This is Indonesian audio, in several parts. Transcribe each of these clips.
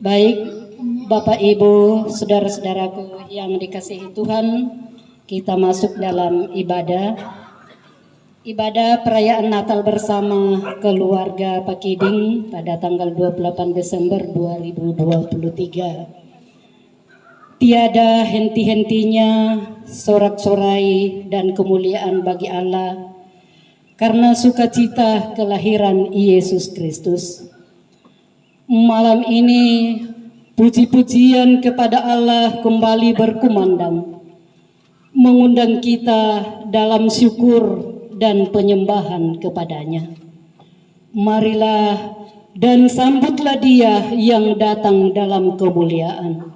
Baik, Bapak Ibu, saudara-saudaraku yang dikasihi Tuhan, kita masuk dalam ibadah perayaan Natal bersama keluarga Pakiding pada tanggal 28 Desember 2023. Tiada henti-hentinya sorak-sorai dan kemuliaan bagi Allah karena sukacita kelahiran Yesus Kristus. Malam ini puji-pujian kepada Allah kembali berkumandang, mengundang kita dalam syukur dan penyembahan kepadanya. Marilah dan sambutlah Dia yang datang dalam kemuliaan.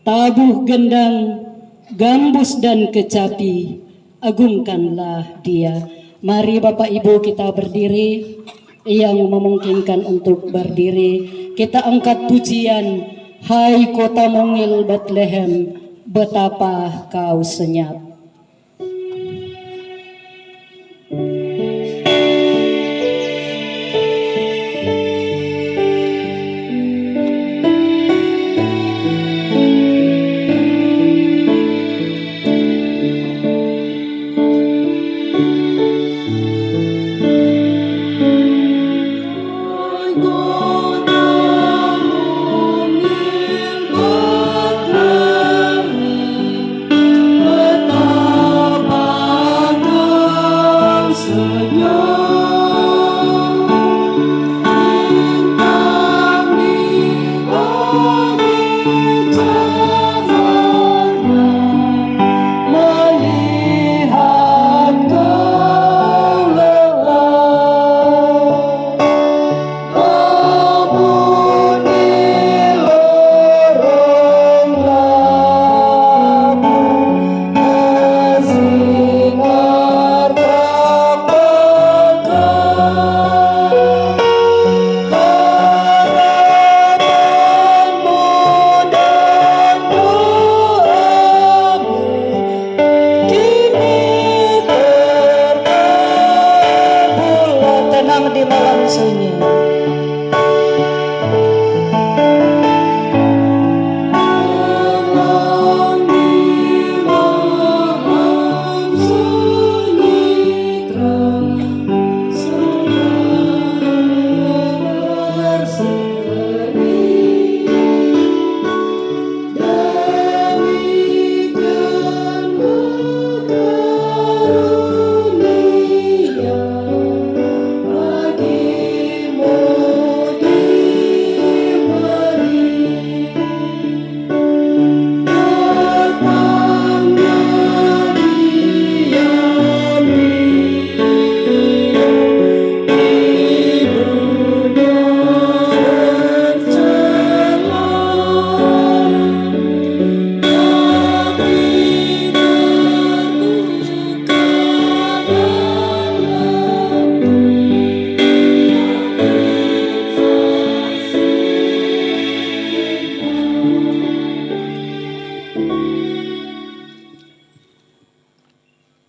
Tabuh gendang, gambus dan kecapi, agungkanlah Dia. Mari Bapak Ibu kita berdiri, yang memungkinkan untuk berdiri. Kita angkat pujian, hai kota mungil Bethlehem, betapa kau senyap.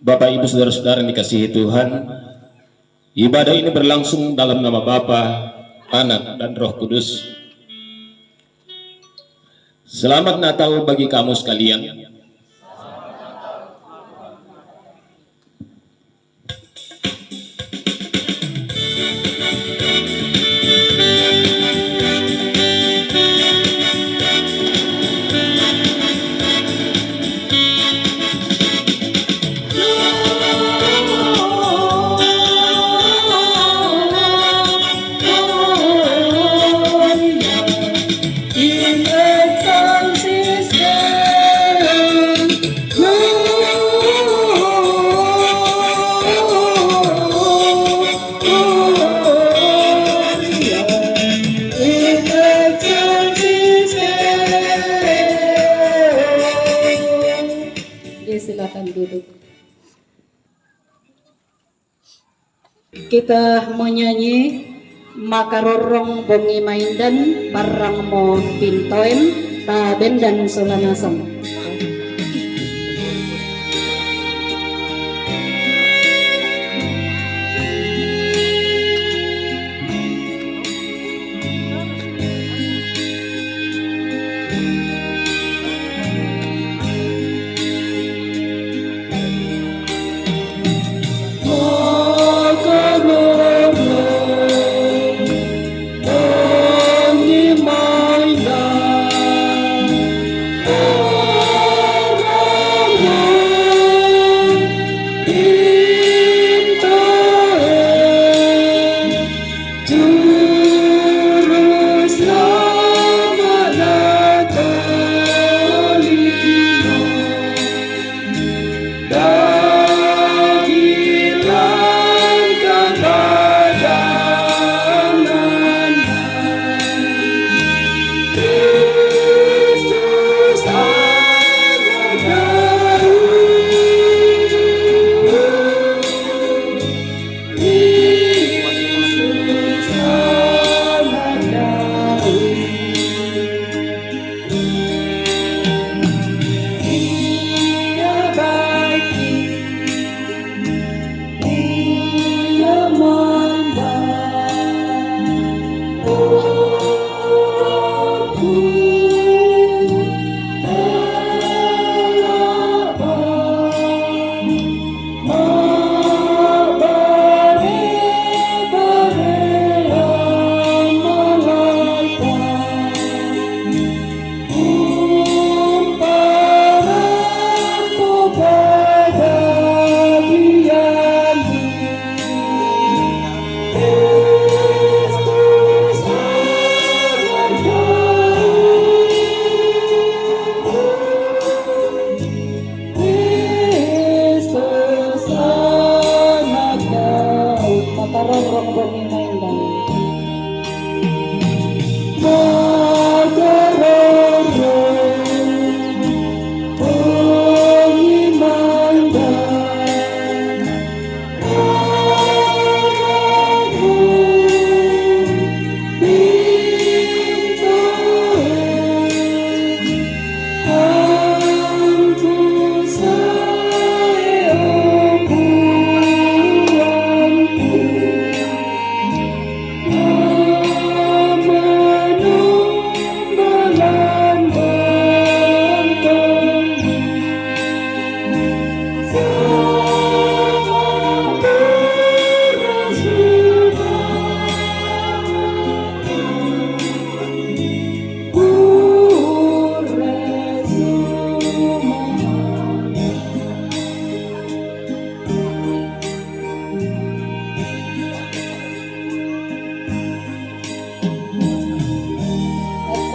Bapak, Ibu, Saudara-saudara yang dikasihi Tuhan, ibadah ini berlangsung dalam nama Bapa, Anak, dan Roh Kudus. Selamat Natal bagi kamu sekalian. Silakan duduk. Kita menyanyi makarorong bongi maindan barang mo pintoen taben dan solanasam.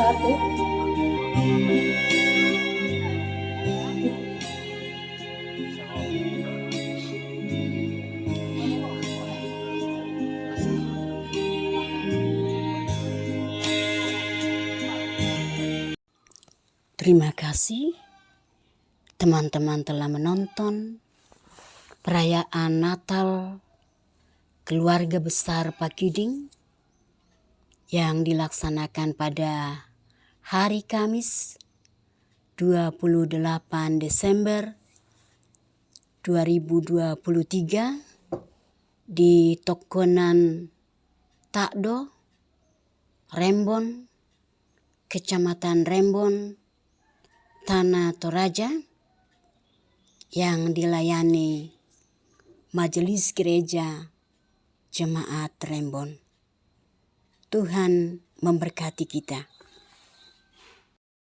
wabarakatuh. Terima kasih teman-teman telah menonton perayaan Natal keluarga besar Pakiding yang dilaksanakan pada hari Kamis 28 Desember 2023 di Tokonan Takdo, Rembon, Kecamatan Rembon, Tanah Toraja, yang dilayani Majelis Gereja Jemaat Rembon. Tuhan memberkati kita.